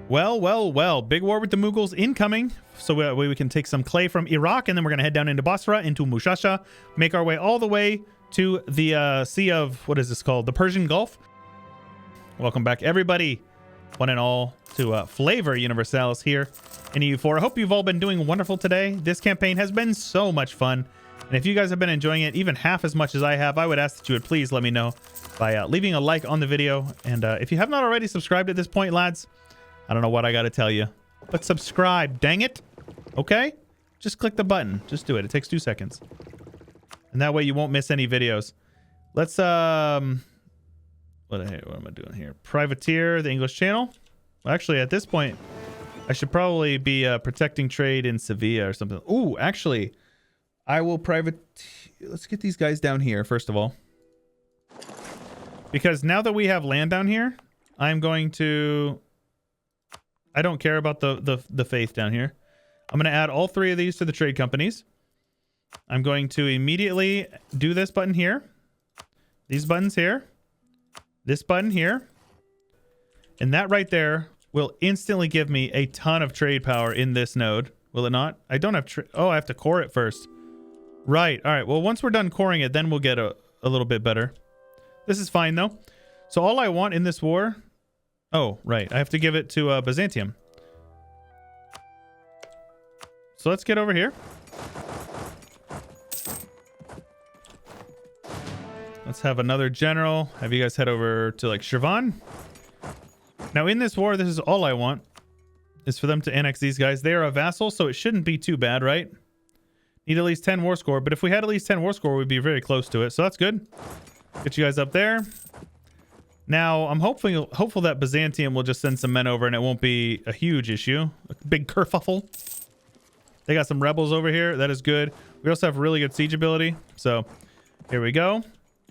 Well, well, well. Big war with the Mughals incoming. So we can take some clay from Iraq, and then we're going to head down into Basra, into Mushasha, make our way all the way to the Sea of, what is this called? The Persian Gulf. Welcome back, everybody, one and all, to Flavor Universalis here in EU4. I hope you've all been doing wonderful today. This campaign has been so much fun. And if you guys have been enjoying it even half as much as I have, I would ask that you would please let me know by leaving a like on the video. And if you have not already subscribed at this point, lads, I don't know what I got to tell you, but subscribe, dang it. Okay? Just click the button. Just do it. It takes 2 seconds. And that way you won't miss any videos. Let's, what am I doing here? Privateer the English channel. Well, actually, at this point, I should probably be protecting trade in Sevilla or something. Ooh, actually, I will let's get these guys down here, first of all. Because now that we have land down here, I'm going to... I don't care about the faith down here. I'm going to add all 3 of these to the trade companies. I'm going to immediately do this button here. These buttons here. This button here. And that right there will instantly give me a ton of trade power in this node. Will it not? I don't have... Oh, I have to core it first. Right. All right. Well, once we're done coring it, then we'll get a little bit better. This is fine, though. So all I want in this war... Oh, right. I have to give it to Byzantium. So let's get over here. Let's have another general. Have you guys head over to, like, Shirvan. Now, in this war, this is all I want. Is for them to annex these guys. They are a vassal, so it shouldn't be too bad, right? Need at least 10 war score. But if we had at least 10 war score, we'd be very close to it. So that's good. Get you guys up there. Now, I'm hopeful that Byzantium will just send some men over and it won't be a huge issue. A big kerfuffle. They got some rebels over here. That is good. We also have really good siege ability. So, here we go.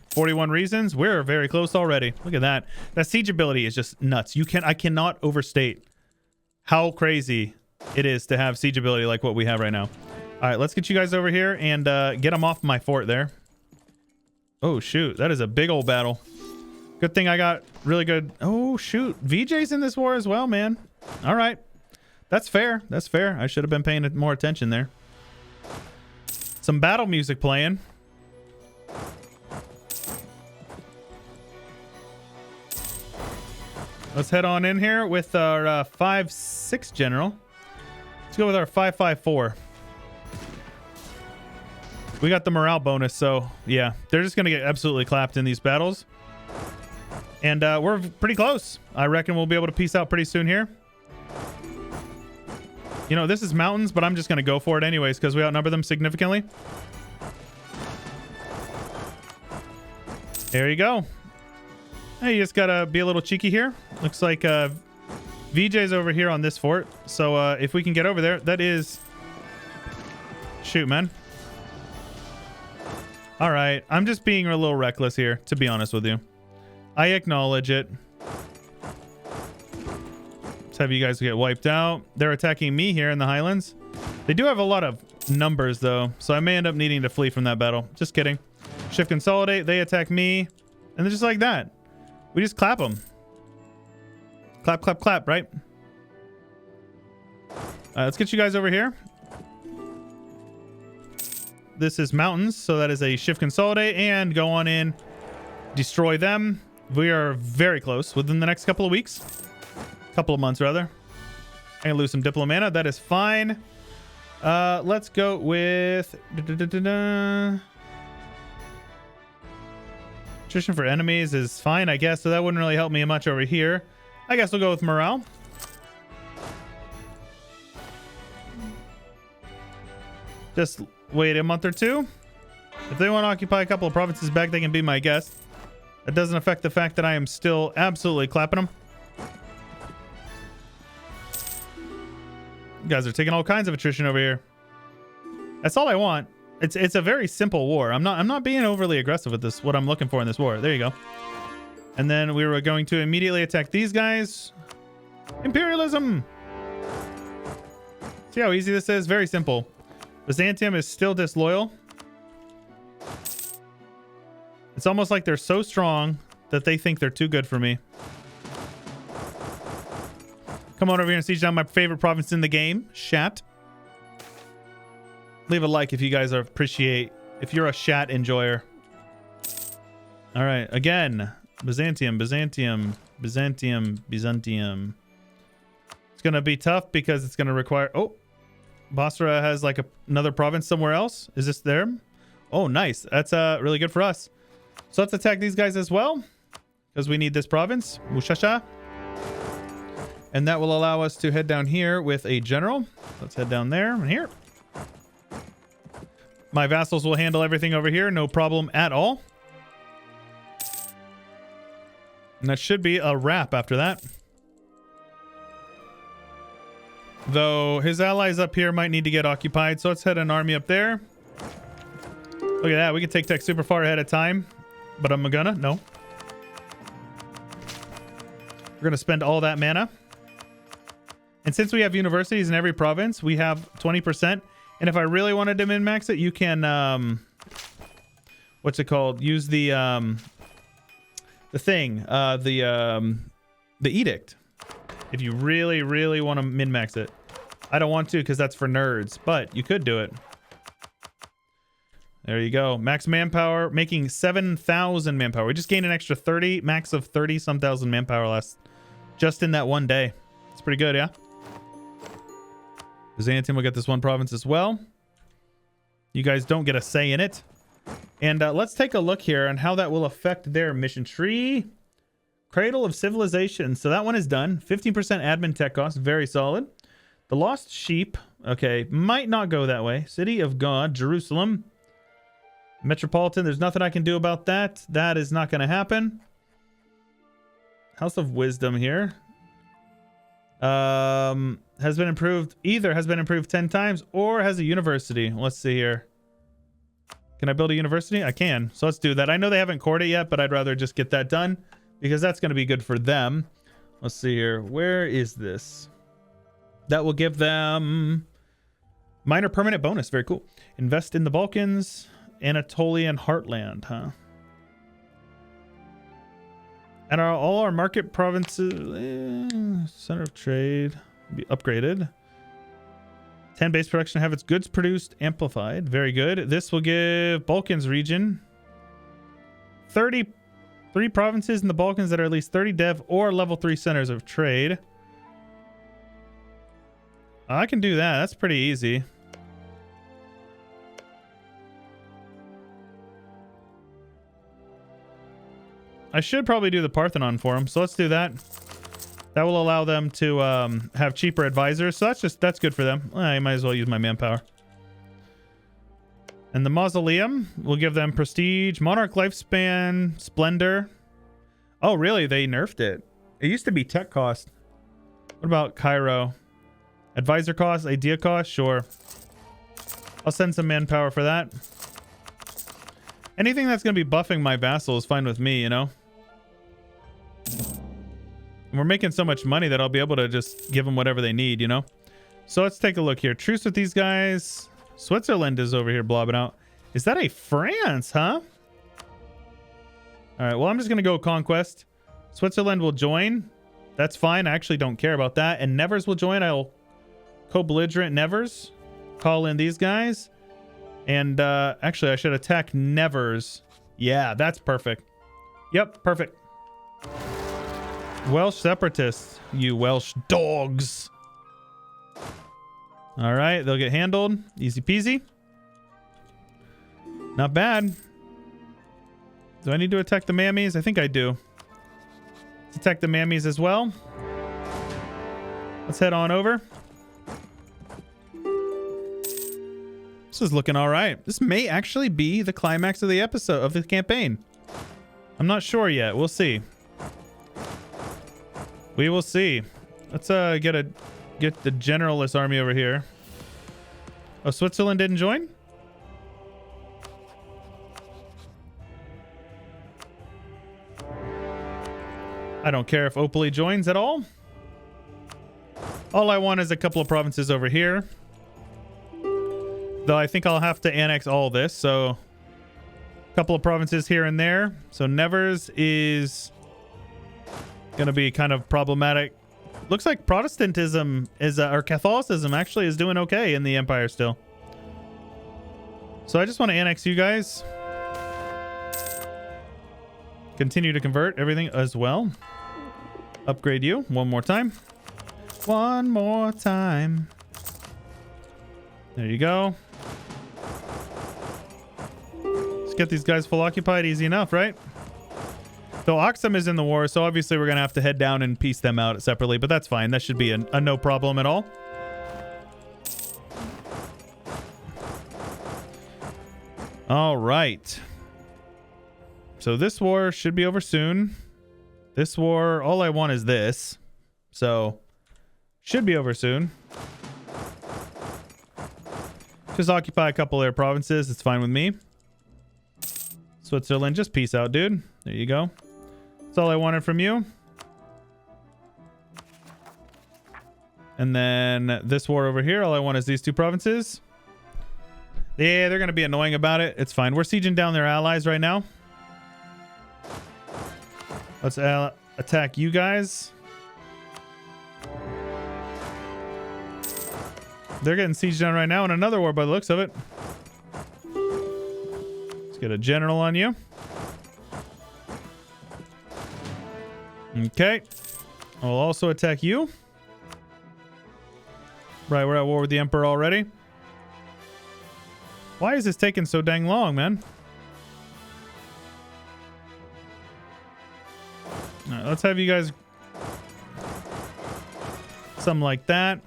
41 reasons. We're very close already. Look at that. That siege ability is just nuts. I cannot overstate how crazy it is to have siege ability like what we have right now. All right, let's get you guys over here and get them off my fort there. Oh, shoot. That is a big old battle. Good thing I got really good... Oh, shoot. VJ's in this war as well, man. All right. That's fair. That's fair. I should have been paying more attention there. Some battle music playing. Let's head on in here with our 5-6 general. Let's go with our 5-5-4. We got the morale bonus, so yeah. They're just going to get absolutely clapped in these battles. And we're pretty close. I reckon we'll be able to peace out pretty soon here. You know, this is mountains, but I'm just going to go for it anyways because we outnumber them significantly. There you go. Hey, you just got to be a little cheeky here. Looks like VJ's over here on this fort. So if we can get over there, that is... Shoot, man. All right. I'm just being a little reckless here, to be honest with you. I acknowledge it. Let's have you guys get wiped out. They're attacking me here in the Highlands. They do have a lot of numbers, though, so I may end up needing to flee from that battle. Just kidding. Shift consolidate. They attack me. And they're just like that. We just clap them. Clap, clap, clap, right? Let's get you guys over here. This is mountains, so that is a shift consolidate and go on in. Destroy them. We are very close within the next couple of weeks. Couple of months, rather. I'm going to lose some diplomana. That is fine. Let's go with... Attrition for enemies is fine, I guess. So that wouldn't really help me much over here. I guess we'll go with morale. Just wait a month or two. If they want to occupy a couple of provinces back, they can be my guest. That doesn't affect the fact that I am still absolutely clapping them. You guys are taking all kinds of attrition over here. That's all I want. It's a very simple war. I'm not being overly aggressive with this. What I'm looking for in this war. There you go. And then we were going to immediately attack these guys. Imperialism. See how easy this is? Very simple. Byzantium is still disloyal. It's almost like they're so strong that they think they're too good for me. Come on over here and siege down my favorite province in the game, Shat. Leave a like if you guys if you're a Shat enjoyer. All right, again, Byzantium. It's gonna be tough because it's gonna require. Oh, Basra has like another province somewhere else. Is this there? Oh, nice. That's really good for us. So let's attack these guys as well because we need this province, Mushasha. And that will allow us to head down here with a general. Let's head down there and here. My vassals will handle everything over here. No problem at all. And that should be a wrap after that. Though his allies up here might need to get occupied. So let's head an army up there. Look at that. We can take tech super far ahead of time. But I'm gonna. No. We're going to spend all that mana. And since we have universities in every province, we have 20%. And if I really wanted to min-max it, you can, what's it called? Use the edict. If you really, really want to min-max it. I don't want to because that's for nerds, but you could do it. There you go. Max manpower, making 7,000 manpower. We just gained an extra 30, max of 30-some thousand manpower just in that one day. It's pretty good, yeah? Byzantium will get this one province as well. You guys don't get a say in it. And let's take a look here on how that will affect their mission tree. Cradle of Civilization. So that one is done. 15% admin tech cost. Very solid. The Lost Sheep. Okay. Might not go that way. City of God. Jerusalem. Metropolitan. There's nothing I can do about that. That is not going to happen. House of Wisdom here. Has been improved. Either has been improved 10 times or has a university. Let's see here. Can I build a university? I can. So let's do that. I know they haven't cored it yet, but I'd rather just get that done because that's going to be good for them. Let's see here. Where is this? That will give them minor permanent bonus. Very cool. Invest in the Balkans. Anatolian Heartland, huh? And all our market provinces, center of trade, be upgraded. 10 base production, have its goods produced, amplified. Very good. This will give Balkans region 33 provinces in the Balkans that are at least 30 dev or level 3 centers of trade. I can do that. That's pretty easy. I should probably do the Parthenon for them, so let's do that. That will allow them to have cheaper advisors, so that's good for them. I might as well use my manpower. And the Mausoleum will give them prestige, monarch lifespan, splendor. Oh, really? They nerfed it. It used to be tech cost. What about Cairo? Advisor cost, idea cost? Sure. I'll send some manpower for that. Anything that's going to be buffing my vassal is fine with me, you know? And we're making so much money that I'll be able to just give them whatever they need, you know? So let's take a look here. Truce with these guys. Switzerland is over here blobbing out. Is that a France, huh? All right, well, I'm just going to go conquest. Switzerland will join. That's fine. I actually don't care about that. And Nevers will join. I'll co-belligerent Nevers. Call in these guys. And actually, I should attack Nevers. Yeah, that's perfect. Yep, perfect. Welsh separatists, you Welsh dogs. All right, they'll get handled. Easy peasy. Not bad. Do I need to attack the mammies? I think I do. Let's attack the mammies as well. Let's head on over. This is looking all right. This may actually be the climax of the episode of the campaign. I'm not sure yet. We'll see. We will see. Let's get the generalist army over here. Oh, Switzerland didn't join? I don't care if Opally joins at all. All I want is a couple of provinces over here. Though I think I'll have to annex all this, so a couple of provinces here and there. So Nevers is going to be kind of problematic Looks like Protestantism is, or Catholicism actually is doing okay in the Empire still. So I just want to annex you guys. Continue to convert everything as well. Upgrade you one more time. One more time. There you go. Let's get these guys full occupied. Easy enough, right? So Oxum is in the war, so obviously we're going to have to head down and piece them out separately, but that's fine. That should be a no problem at all. All right. So this war should be over soon. This war, all I want is this. So, should be over soon. Just occupy a couple of their provinces. It's fine with me. Switzerland, just peace out, dude. There you go. That's all I wanted from you. And then this war over here, all I want is these two provinces. Yeah, they're going to be annoying about it. It's fine. We're sieging down their allies right now. Let's attack you guys. They're getting sieged down right now in another war by the looks of it. Let's get a general on you. Okay. I'll also attack you. Right, we're at war with the Emperor already. Why is this taking so dang long, man? All right, let's have you guys... something like that.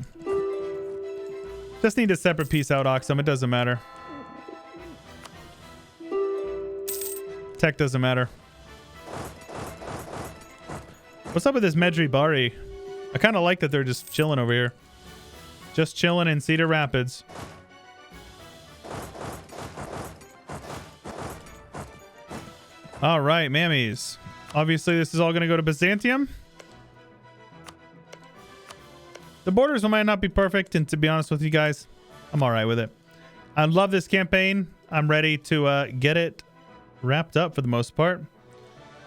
Just need a separate piece out, Oxum. It doesn't matter. Tech doesn't matter. What's up with this Medri Bari? I kind of like that they're just chilling over here. Just chilling in Cedar Rapids. All right, mammies. Obviously, this is all going to go to Byzantium. The borders might not be perfect, and to be honest with you guys, I'm all right with it. I love this campaign. I'm ready to get it wrapped up for the most part.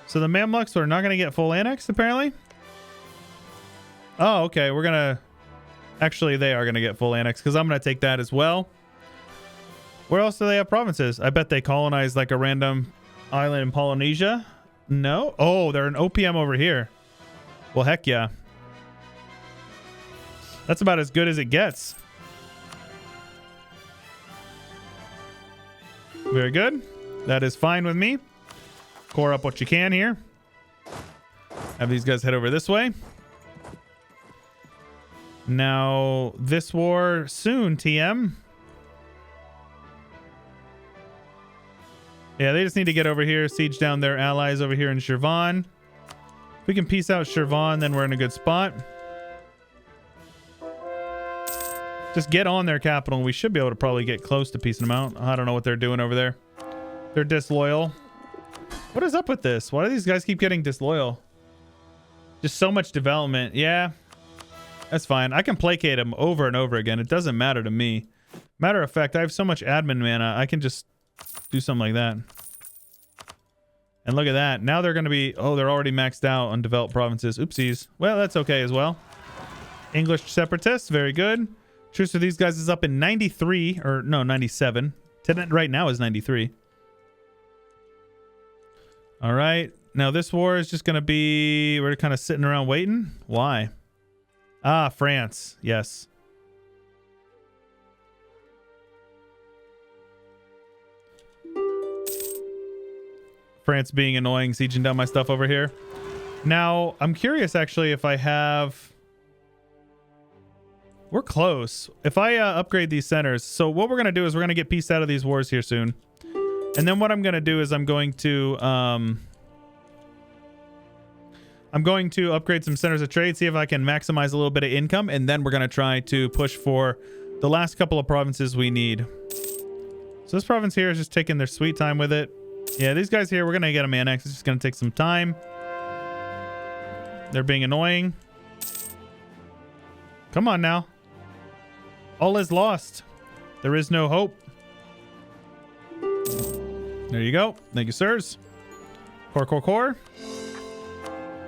So the Mamluks are not going to get full annex, apparently. Oh, okay. We're going to... Actually, they are going to get full annex, because I'm going to take that as well. Where else do they have provinces? I bet they colonized like a random island in Polynesia. No? Oh, they're an OPM over here. Well, heck yeah. That's about as good as it gets. Very good. That is fine with me. Core up what you can here. Have these guys head over this way. Now, this war soon, TM. Yeah, they just need to get over here, siege down their allies over here in Shirvan. If we can peace out Shirvan, then we're in a good spot. Just get on their capital, and we should be able to probably get close to piecing them out. I don't know what they're doing over there. They're disloyal. What is up with this? Why do these guys keep getting disloyal? Just so much development. Yeah, that's fine. I can placate them over and over again. It doesn't matter to me. Matter of fact, I have so much admin mana, I can just do something like that. And look at that. Now they're going to be... Oh, they're already maxed out on developed provinces. Oopsies. Well, that's okay as well. English separatists. Very good. Truce with these guys is up in 93. Or, no, 97. Right now is 93. All right. Now this war is just going to be... We're kind of sitting around waiting. Why? Ah, France. Yes. France being annoying, sieging down my stuff over here. Now, I'm curious actually if I have... We're close. If I upgrade these centers, so what we're going to do is we're going to get peace out of these wars here soon. And then what I'm going to do is I'm going to upgrade some centers of trade, see if I can maximize a little bit of income, and then we're going to try to push for the last couple of provinces we need. So this province here is just taking their sweet time with it. Yeah, these guys here, we're going to get them annexed. It's just going to take some time. They're being annoying. Come on now. All is lost. There is no hope. There you go. Thank you, sirs. Core.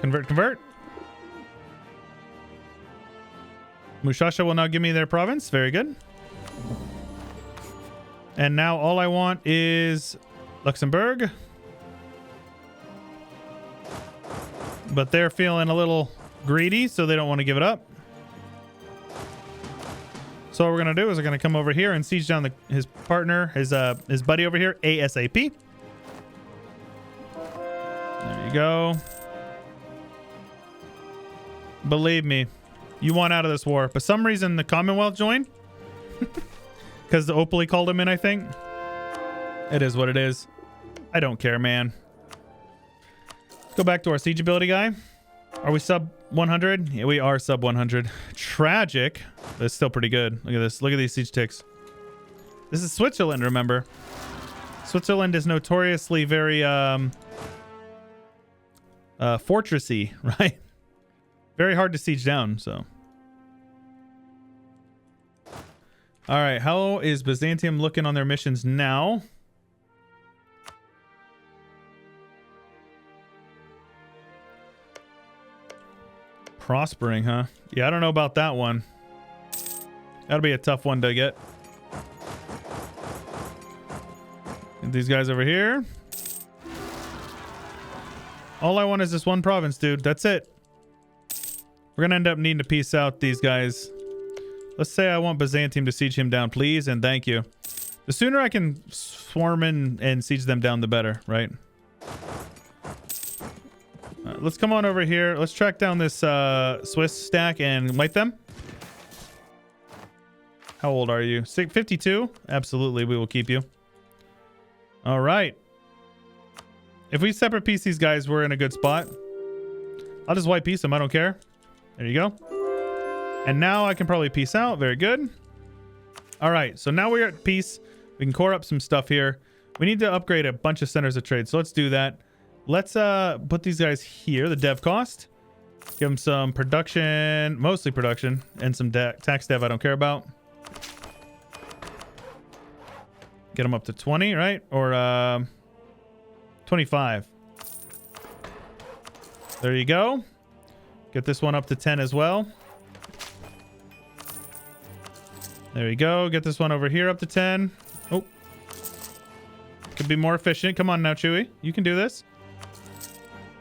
Convert. Mushasha will now give me their province. Very good. And now all I want is Luxembourg. But they're feeling a little greedy, so they don't want to give it up. So what we're going to do is we're going to come over here and siege down his partner, his buddy over here, ASAP. There you go. Believe me, you want out of this war. For some reason, the Commonwealth joined. Because the Opally called him in, I think. It is what it is. I don't care, man. Let's go back to our siege ability guy. Are we sub 100? Yeah, we are sub 100. Tragic. But it's still pretty good. Look at this. Look at these siege ticks. This is Switzerland, remember. Switzerland is notoriously very fortressy, right? Very hard to siege down, so. All right, how is Byzantium looking on their missions now? Prospering, huh? Yeah, I don't know about that one. That'll be a tough one to get. And these guys over here. All I want is this one province, dude. That's it. We're gonna end up needing to piece out these guys. Let's say I want Byzantium to siege him down, please, and thank you. The sooner I can swarm in and siege them down, the better, right? Let's come on over here. Let's track down this Swiss stack and wipe them. How old are you? 52? Absolutely, we will keep you. All right. If we separate piece these guys, we're in a good spot. I'll just white piece them. I don't care. There you go. And now I can probably peace out. Very good. All right. So now we're at peace. We can core up some stuff here. We need to upgrade a bunch of centers of trade. So let's do that. Let's put these guys here. The dev cost. Give them some production. Mostly production. And some tax dev I don't care about. Get them up to 20, right? Or 25. There you go. Get this one up to 10 as well. There you go. Get this one over here up to 10. Oh. Could be more efficient. Come on now, Chewy. You can do this.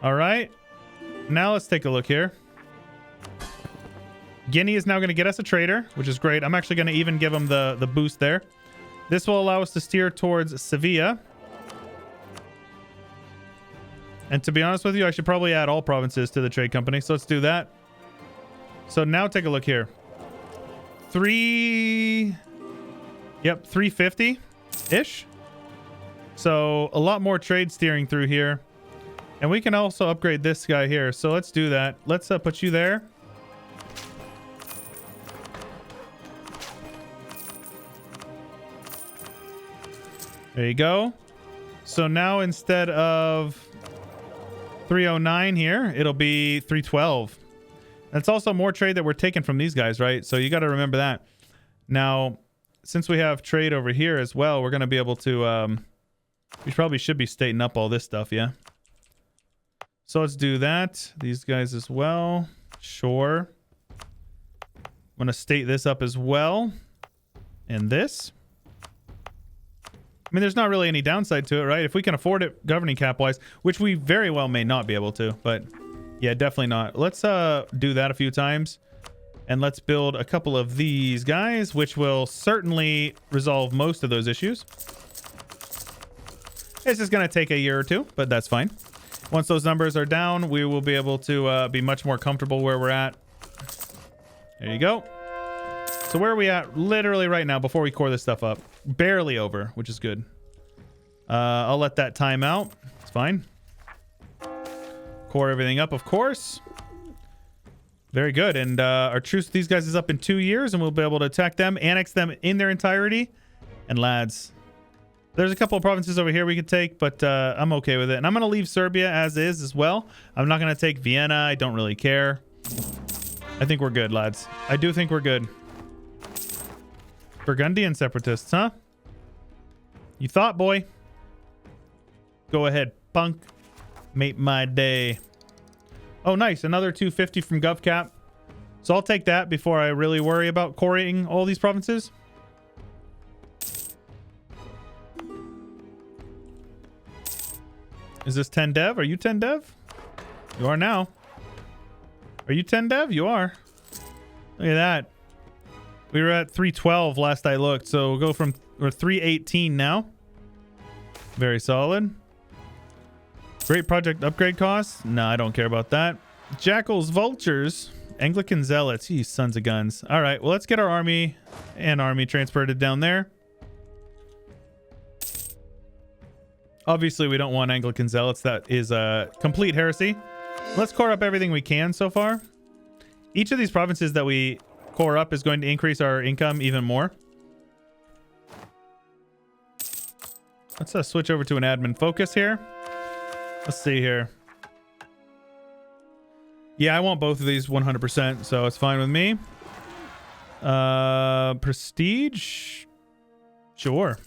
All right. Now let's take a look here. Guinea is now going to get us a trader, which is great. I'm actually going to even give him the boost there. This will allow us to steer towards Sevilla. And to be honest with you, I should probably add all provinces to the trade company. So let's do that. So now take a look here. 350-ish. So a lot more trade steering through here. And we can also upgrade this guy here. So let's do that. Let's put you there. There you go. So now instead of 309 here, it'll be 312. That's also more trade that we're taking from these guys, right? So you got to remember that. Now, since we have trade over here as well, we're going to be able to... we probably should be stating up all this stuff, yeah? So let's do that. These guys as well. Sure. I'm going to state this up as well. And this. I mean, there's not really any downside to it, right? If we can afford it governing cap-wise, which we very well may not be able to, but yeah, definitely not. Let's do that a few times. And let's build a couple of these guys, which will certainly resolve most of those issues. It's just going to take a year or two, but that's fine. Once those numbers are down, we will be able to be much more comfortable where we're at. There you go. So where are we at literally right now before we core this stuff up? Barely over, which is good. I'll let that time out. It's fine. Core everything up, of course. Very good. And our truce with these guys is up in 2 years, and we'll be able to attack them, annex them in their entirety. And lads, there's a couple of provinces over here we could take, but I'm okay with it. And I'm going to leave Serbia as well. I'm not going to take Vienna. I don't really care. I think we're good, lads. I do think we're good. Burgundian separatists, huh? You thought, boy. Go ahead, punk. Make my day. Oh, nice. Another 250 from GovCap. So I'll take that before I really worry about quarrying all these provinces. Is this 10 dev? Are you 10 dev? You are now. Are you 10 dev? You are. Look at that. We were at 312 last I looked, so we'll go from, we're 318 now. Very solid. Great project upgrade costs. No, I don't care about that. Jackals, vultures, Anglican zealots. You sons of guns. All right, well, let's get our army transported down there. Obviously, we don't want Anglican zealots. That is a complete heresy. Let's core up everything we can so far. Each of these provinces that we core up is going to increase our income even more. Let's switch over to an admin focus here. Let's see here. Yeah, I want both of these 100%, so it's fine with me. Prestige? Sure.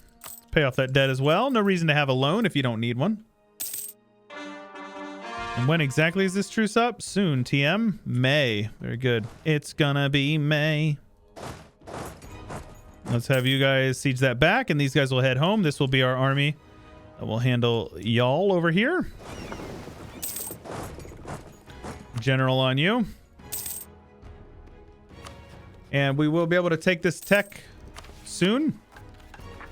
Pay off that debt as well. No reason to have a loan if you don't need one. And when exactly is this truce up? Soon, TM. May. Very good. It's gonna be May. Let's have you guys siege that back, and these guys will head home. This will be our army that will handle y'all over here. General on you. And we will be able to take this tech soon.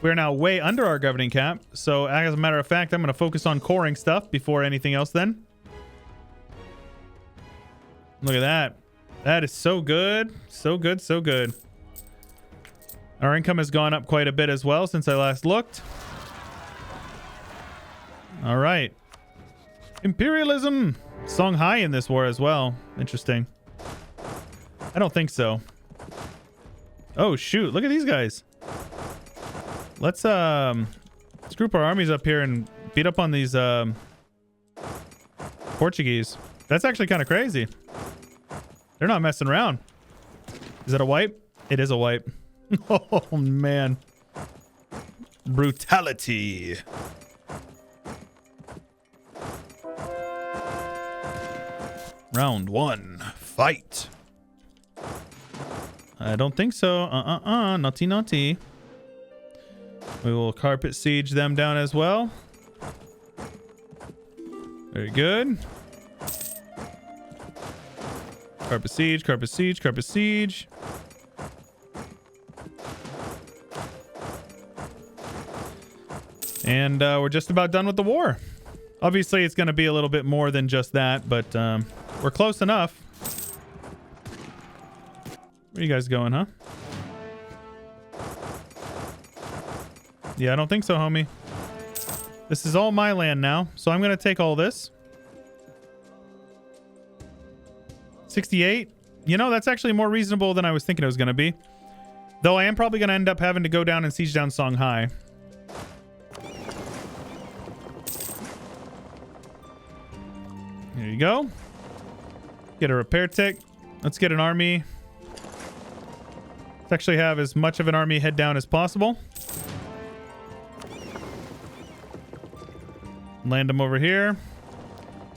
We're now way under our governing cap. So as a matter of fact, I'm going to focus on coring stuff before anything else then. Look at that. That is so good. So good, so good. Our income has gone up quite a bit as well since I last looked. All right. Imperialism. Songhai in this war as well. Interesting. I don't think so. Oh, shoot. Look at these guys. Let's group our armies up here and beat up on these Portuguese. That's actually kind of crazy. They're not messing around. Is that a wipe? It is a wipe. Oh, man. Brutality. Round one. Fight. I don't think so. Naughty, naughty. We will carpet siege them down as well. Very good. Carpet siege, carpet siege, carpet siege. And we're just about done with the war. Obviously, it's going to be a little bit more than just that, but we're close enough. Where are you guys going, huh? Yeah, I don't think so, homie. This is all my land now, so I'm going to take all this. 68. You know, that's actually more reasonable than I was thinking it was going to be. Though I am probably going to end up having to go down and siege down Songhai. There you go. Get a repair tech. Let's get an army. Let's actually have as much of an army head down as possible. Land them over here.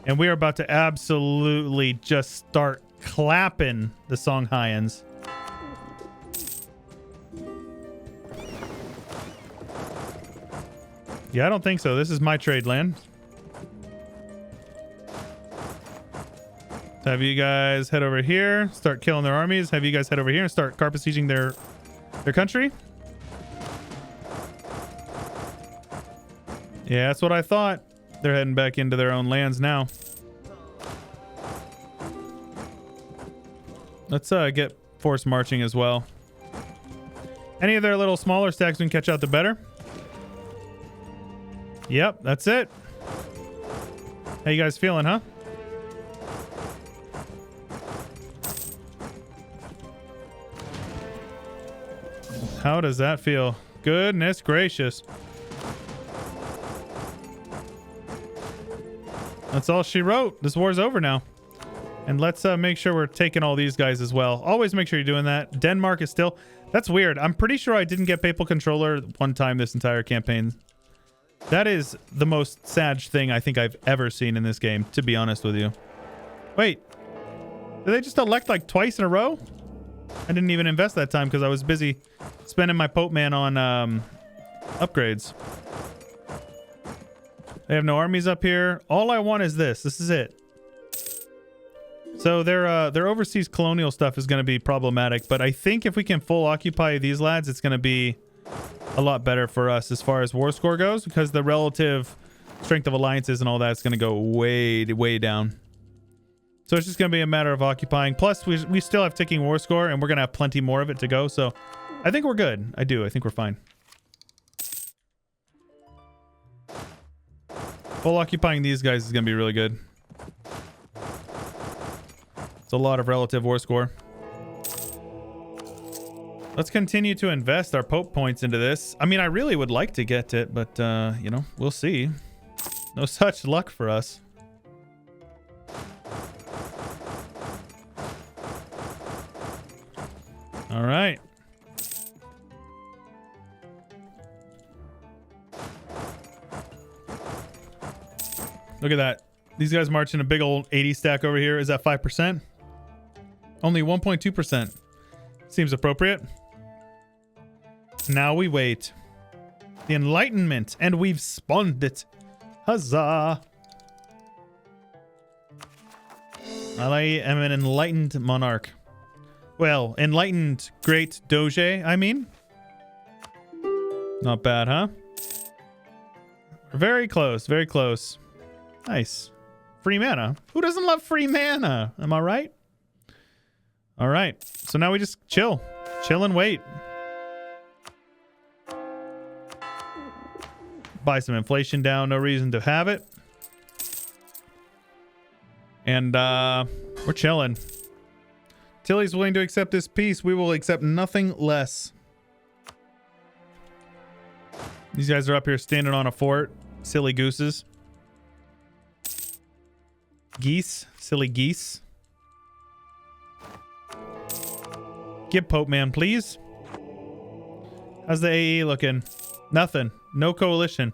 And we are about to absolutely just start clapping the Songhaians. Yeah, I don't think so. This is my trade land. So have you guys head over here, start killing their armies. Have you guys head over here and start carpet sieging their country. Yeah, that's what I thought. They're heading back into their own lands now. Let's get force marching as well. Any of their little smaller stacks we can catch out, the better. Yep, that's it. How you guys feeling, huh? How does that feel? Goodness gracious. That's all she wrote. This war's over now. And let's make sure we're taking all these guys as well. Always make sure you're doing that. Denmark is still... That's weird. I'm pretty sure I didn't get Papal Controller one time this entire campaign. That is the most sad thing I think I've ever seen in this game, to be honest with you. Wait. Did they just elect like twice in a row? I didn't even invest that time because I was busy spending my Pope Man on upgrades. They have no armies up here. All I want is this. This is it. So their overseas colonial stuff is going to be problematic, but I think if we can full occupy these lads, it's going to be a lot better for us as far as war score goes, because the relative strength of alliances and all that's going to go way down. So it's just going to be a matter of occupying. Plus, we still have ticking war score, and we're going to have plenty more of it to go. So I think we're good. I think we're fine. Full occupying these guys is going to be really good. It's a lot of relative war score. Let's continue to invest our Pope points into this. I mean, I really would like to get it, but, you know, we'll see. No such luck for us. All right. Look at that. These guys marching a big old 80 stack over here. Is that 5%? Only 1.2%. Seems appropriate. Now we wait. The Enlightenment. And we've spawned it. Huzzah. I am an enlightened monarch. Well, enlightened great Doge, I mean. Not bad, huh? Very close, very close. Nice. Free mana. Who doesn't love free mana? Am I right? All right. So now we just chill. Chill and wait. Buy some inflation down. No reason to have it. And we're chilling. Till he's willing to accept this peace, we will accept nothing less. These guys are up here standing on a fort. Silly gooses. Geese. Silly geese. Give Pope Man, please. How's the AE looking? Nothing. No coalition.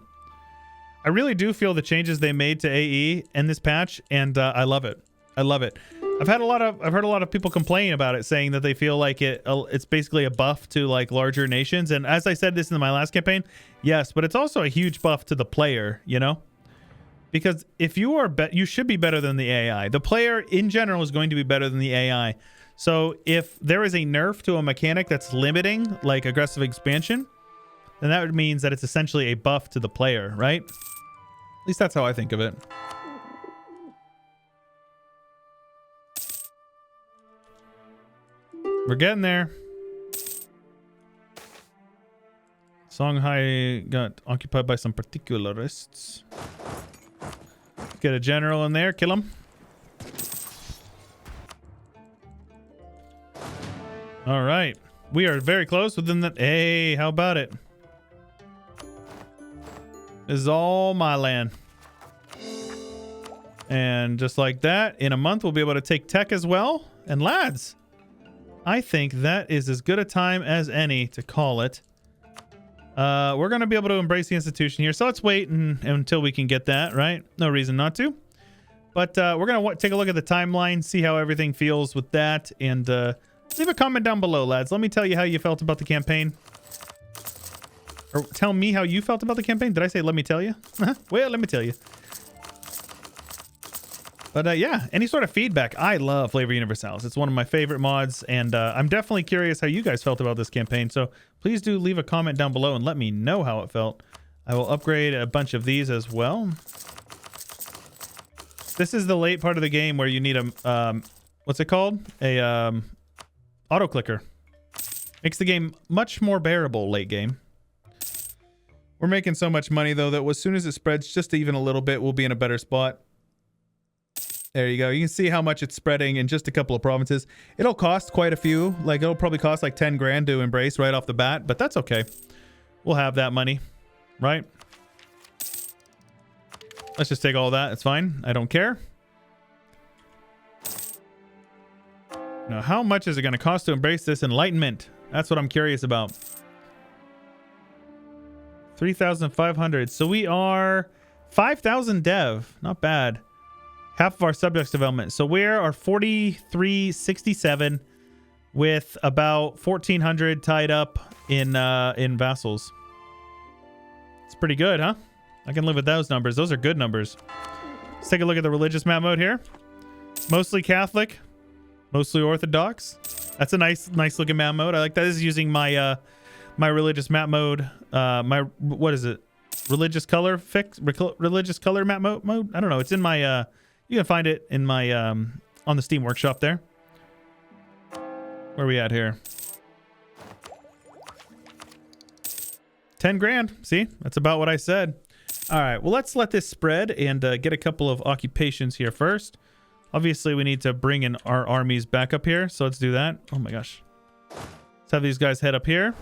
I really do feel the changes they made to AE in this patch, and I love it. I love it. I've heard a lot of people complain about it, saying that they feel like it's basically a buff to like larger nations. And as I said this in my last campaign, yes, but it's also a huge buff to the player, you know? Because if you are you should be better than the AI. The player in general is going to be better than the AI. So if there is a nerf to a mechanic that's limiting like aggressive expansion, then that means that it's essentially a buff to the player, right? At least that's how I think of it. We're getting there. Songhai got occupied by some particularists. Get a general in there. Kill him. All right. We are very close within that. Hey, how about it? This is all my land. And just like that, in a month, we'll be able to take tech as well. And lads, I think that is as good a time as any to call it. We're going to be able to embrace the institution here. So let's wait until we can get that, right? No reason not to. But we're going to take a look at the timeline, see how everything feels with that. And leave a comment down below, lads. Let me tell you how you felt about the campaign. Or tell me how you felt about the campaign. Did I say let me tell you? Well, let me tell you. But yeah, any sort of feedback. I love Flavor Universalis. It's one of my favorite mods, and I'm definitely curious how you guys felt about this campaign. So please do leave a comment down below and let me know how it felt. I will upgrade a bunch of these as well. This is the late part of the game where you need a, what's it called? A auto clicker. Makes the game much more bearable late game. We're making so much money though that as soon as it spreads just even a little bit, we'll be in a better spot. There you go. You can see how much it's spreading in just a couple of provinces. It'll cost quite a few. Like it'll probably cost like 10 grand to embrace right off the bat, but that's okay. We'll have that money, right? Let's just take all that. It's fine. I don't care. Now, how much is it going to cost to embrace this enlightenment? That's what I'm curious about. 3,500. So we are 5,000 dev. Not bad. half of our subjects development. So we are 4367 with about 1,400 tied up in vassals. It's pretty good, huh? I can live with those numbers. Those are good numbers. Let's take a look at the religious map mode here. Mostly Catholic, mostly Orthodox. That's a nice looking map mode. I like that. This is using my my religious map mode. What is it? Religious color religious color map mode. I don't know. It's in my you can find it in my on the Steam Workshop there. Where are we at here? 10 grand. See, that's about what I said. All right, well, let's let this spread and get a couple of occupations here first. Obviously, we need to bring in our armies back up here, so let's do that. Oh my gosh. Let's have these guys head up here.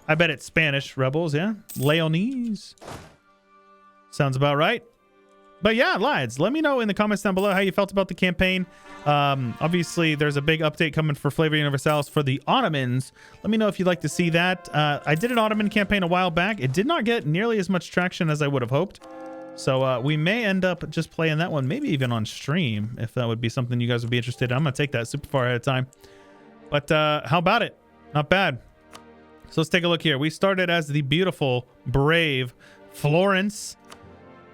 I bet it's Spanish rebels, yeah? Leonese. Sounds about right. But yeah, lads, let me know in the comments down below how you felt about the campaign. Obviously, there's a big update coming for Flavor Universalis for the Ottomans. Let me know if you'd like to see that. I did an Ottoman campaign a while back. It did not get nearly as much traction as I would have hoped. So we may end up just playing that one, maybe even on stream, if that would be something you guys would be interested in. I'm going to take that super far ahead of time. But how about it? Not bad. So let's take a look here. We started as the beautiful, brave Florence,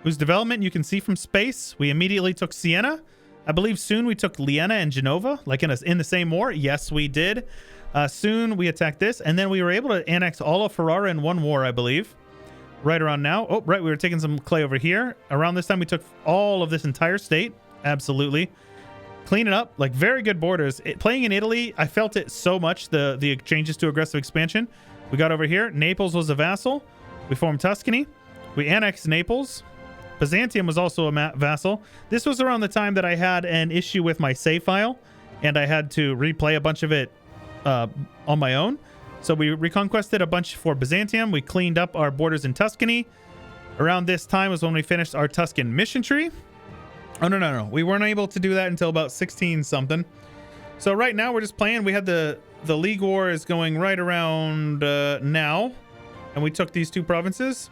whose development you can see from space. We immediately took Siena. I believe soon we took Liena and Genova, like in the same war. Yes, we did. Soon we attacked this, and then we were able to annex all of Ferrara in one war, I believe. Right around now. Oh, right, we were taking some clay over here. Around this time, we took all of this entire state. Absolutely. Clean it up. Like, very good borders. Playing in Italy, I felt it so much, the changes to aggressive expansion. We got over here. Naples was a vassal. We formed Tuscany. We annexed Naples. Byzantium was also a vassal. This was around the time that I had an issue with my save file, and I had to replay a bunch of it on my own. So we reconquested a bunch for Byzantium. We cleaned up our borders in Tuscany. Around this time was when we finished our Tuscan mission tree. Oh, no. We weren't able to do that until about 16 something. So right now we're just playing. We had the League War is going right around now. And we took these two provinces.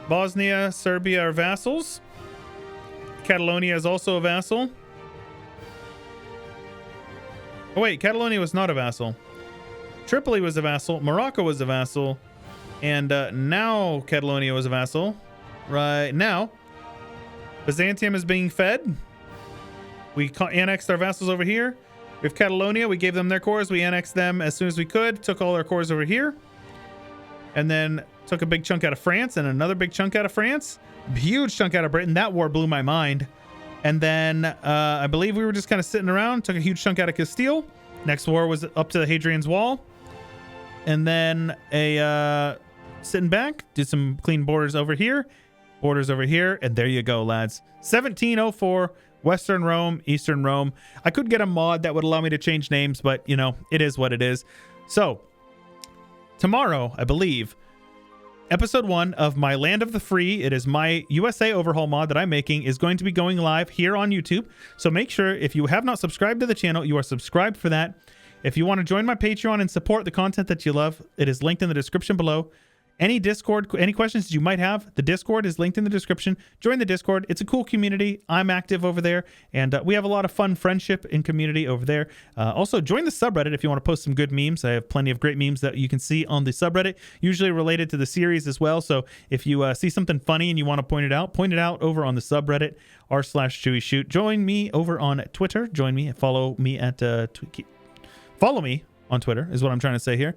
Bosnia, Serbia are vassals. Catalonia is also a vassal. Oh wait, Catalonia was not a vassal. Tripoli was a vassal. Morocco was a vassal. And now Catalonia was a vassal. Right now. Byzantium is being fed. We annexed our vassals over here. We have Catalonia. We gave them their cores. We annexed them as soon as we could. Took all our cores over here. And then took a big chunk out of France and another big chunk out of France. Huge chunk out of Britain. That war blew my mind. And then I believe we were just kind of sitting around. Took a huge chunk out of Castile. Next war was up to the Hadrian's Wall. And then sitting back. Did some clean borders over here. Borders over here. And there you go, lads. 1704. Western Rome, Eastern Rome. I could get a mod that would allow me to change names, but, you know, it is what it is. So, tomorrow, I believe, episode 1 of my Land of the Free, it is my USA overhaul mod that I'm making, is going to be going live here on YouTube. So make sure, if you have not subscribed to the channel, you are subscribed for that. If you want to join my Patreon and support the content that you love, it is linked in the description below. Any Discord, any questions that you might have, the Discord is linked in the description. Join the Discord. It's a cool community. I'm active over there, and we have a lot of fun friendship and community over there. Also, join the subreddit if you want to post some good memes. I have plenty of great memes that you can see on the subreddit, usually related to the series as well. So if you see something funny and you want to point it out over on the subreddit, r/Chewyshoot. Join me over on Twitter. Join me and follow me at follow me on Twitter is what I'm trying to say here.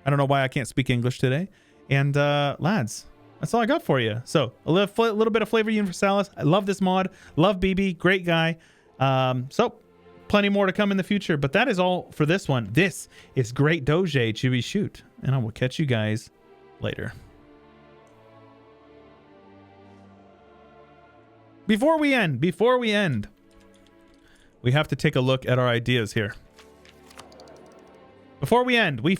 I don't know why I can't speak English today. And lads, that's all I got for you. So a little bit of Flavor Universalis. I love this mod. Love BB. Great guy. So plenty more to come in the future. But that is all for this one. This is Great Doge Chewyshoot. And I will catch you guys later. Before we end, we have to take a look at our ideas here. Before we end, we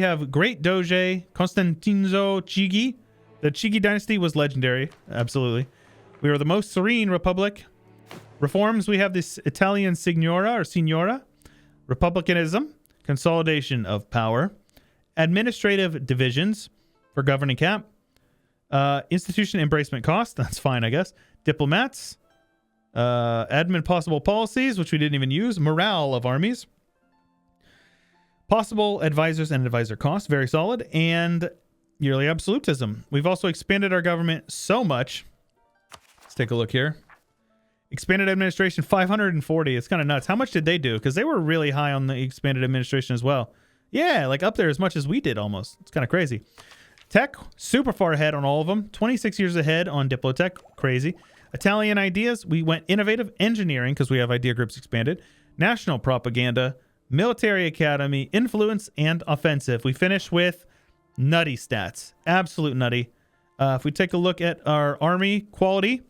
have Great Doge Costantino Chigi. The Chigi dynasty was legendary. Absolutely. We are the most serene republic. Reforms, we have this Italian Signora. Republicanism. Consolidation of power. Administrative divisions for governing cap. Institution embracement cost. That's fine, I guess. Diplomats. Admin possible policies, which we didn't even use. Morale of armies. Possible advisors and advisor costs, very solid. And yearly absolutism. We've also expanded our government so much. Let's take a look here. Expanded administration 540. It's kind of nuts. How much did they do? Because they were really high on the expanded administration as well. Yeah, like up there as much as we did almost. It's kind of crazy. Tech, super far ahead on all of them. 26 years ahead on Diplotech. Crazy. Italian ideas, we went innovative. Engineering, because we have idea groups expanded. National propaganda. Military academy. Influence and offensive. We finish with nutty stats. Absolute nutty. If we take a look at our army quality,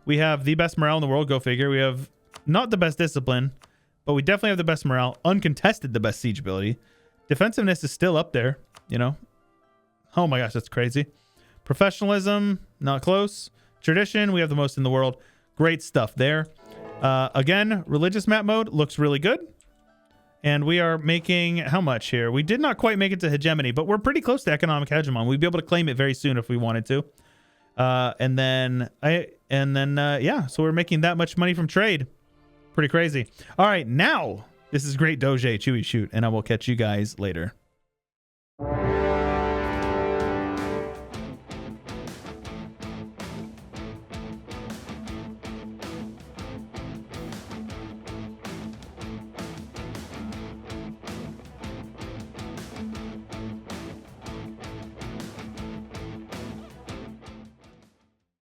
we have the best morale in the world. Go figure. We have not the best discipline, but we definitely have the best morale. Uncontested, the best siege ability. Defensiveness is still up there, you know. Oh my gosh, that's crazy. Professionalism, not close. Tradition, we have the most in the world. Great stuff there. Again, religious map mode looks really good. And we are making how much here? We did not quite make it to hegemony, but we're pretty close to economic hegemon. We'd be able to claim it very soon if we wanted to. Yeah, so we're making that much money from trade. Pretty crazy. All right, now this is great Doge Chewyshoot, and I will catch you guys later.